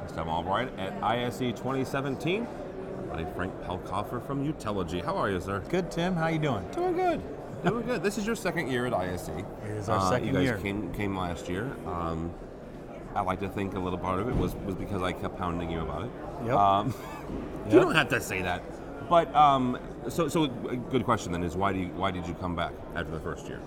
Next time, all right, at ISE 2017. Buddy Frank Pelkoffer from Utelogy. How are you, sir? Good, Tim. How you doing? Doing good. Doing good. This is your second year at ISE. It is our second year. You guys came last year. I like to think a little part of it was because I kept hounding you about it. Yep. You don't have to say that. But so a good question then is why did you come back after the first year?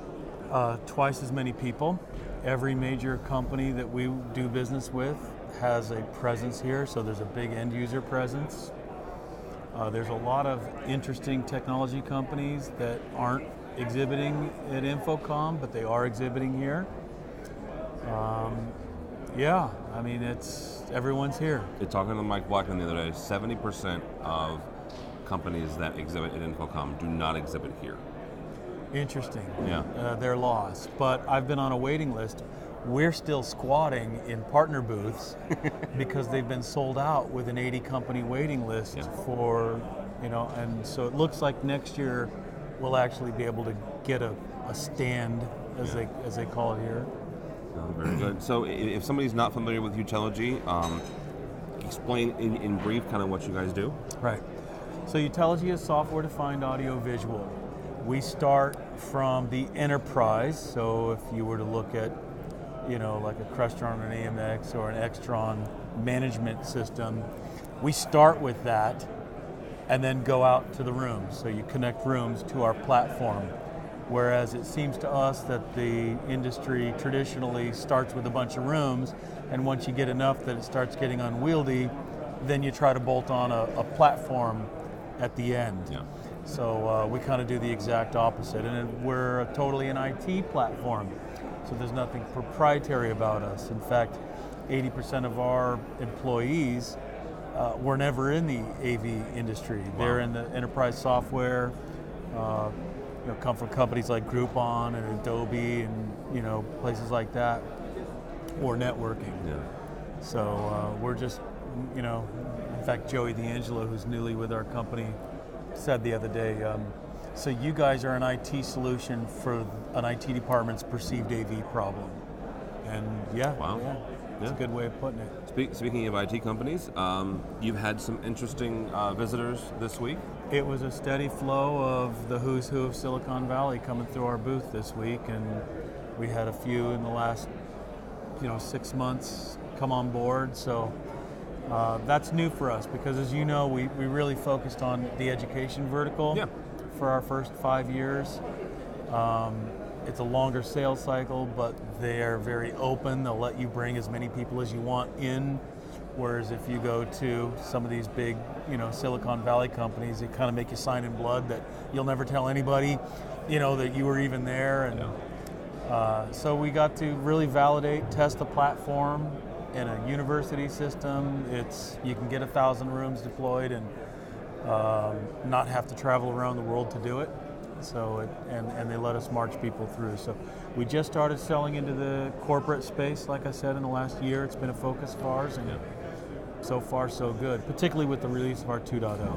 Twice as many people. Every major company that we do business with has a presence here, so there's a big end user presence. There's a lot of interesting technology companies that aren't exhibiting at InfoComm, but they are exhibiting here. Yeah, I mean, everyone's here. Talking to Mike Blackman the other day, 70% of companies that exhibit at InfoComm do not exhibit here. Interesting. Yeah. They're lost. But I've been on a waiting list. We're still squatting in partner booths because they've been sold out with an 80 company waiting list for, and so it looks like next year we'll actually be able to get a stand, as they call it here. Oh, very good. So if somebody's not familiar with Utelogy, explain in brief kind of what you guys do. Right. So Utelogy is software-defined audio-visual. We start from the enterprise, so if you were to look at, like a Crestron or an AMX or an Extron management system, we start with that and then go out to the rooms. So you connect rooms to our platform. Whereas it seems to us that the industry traditionally starts with a bunch of rooms, and once you get enough that it starts getting unwieldy, then you try to bolt on a platform at the end. Yeah. So we kind of do the exact opposite, and we're totally an IT platform, so there's nothing proprietary about us. In fact, 80% of our employees were never in the AV industry. Wow. They're in the enterprise software, come from companies like Groupon and Adobe and places like that, or networking. Yeah. So we're just, in fact, Joey D'Angelo, who's newly with our company, said the other day, so you guys are an IT solution for an IT department's perceived AV problem. And it's a good way of putting it. Speaking of IT companies, you've had some interesting visitors this week. It was a steady flow of the who's who of Silicon Valley coming through our booth this week, and we had a few in the last 6 months come on board. So that's new for us because, as you know, we really focused on the education vertical for our first 5 years. It's a longer sales cycle, but they're very open. They'll let you bring as many people as you want in. Whereas if you go to some of these big, Silicon Valley companies, they kind of make you sign in blood that you'll never tell anybody, that you were even there. And so we got to really validate, test the platform in a university system. You can get 1,000 rooms deployed and not have to travel around the world to do it. So and they let us march people through. So we just started selling into the corporate space, like I said, in the last year. It's been a focus of ours, and so far so good, particularly with the release of our 2.0.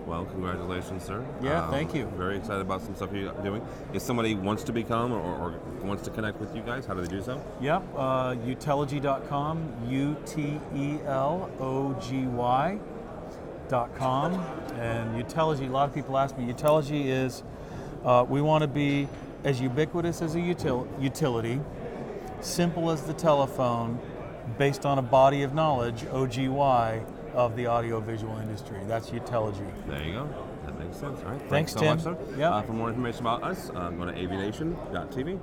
Well, congratulations, sir. Yeah, thank you. Very excited about some stuff you're doing. If somebody wants to become or wants to connect with you guys, how do they do so? Yep, utelogy.com, utelogy.com, and Utelogy, a lot of people ask me, Utelogy is, we want to be as ubiquitous as a utility, simple as the telephone, based on a body of knowledge, OGY, of the audiovisual industry. That's Utelogy. There you go. That makes sense. All right. Thanks so Tim. much, sir. Yep. For more information about us, go to AVNation.tv.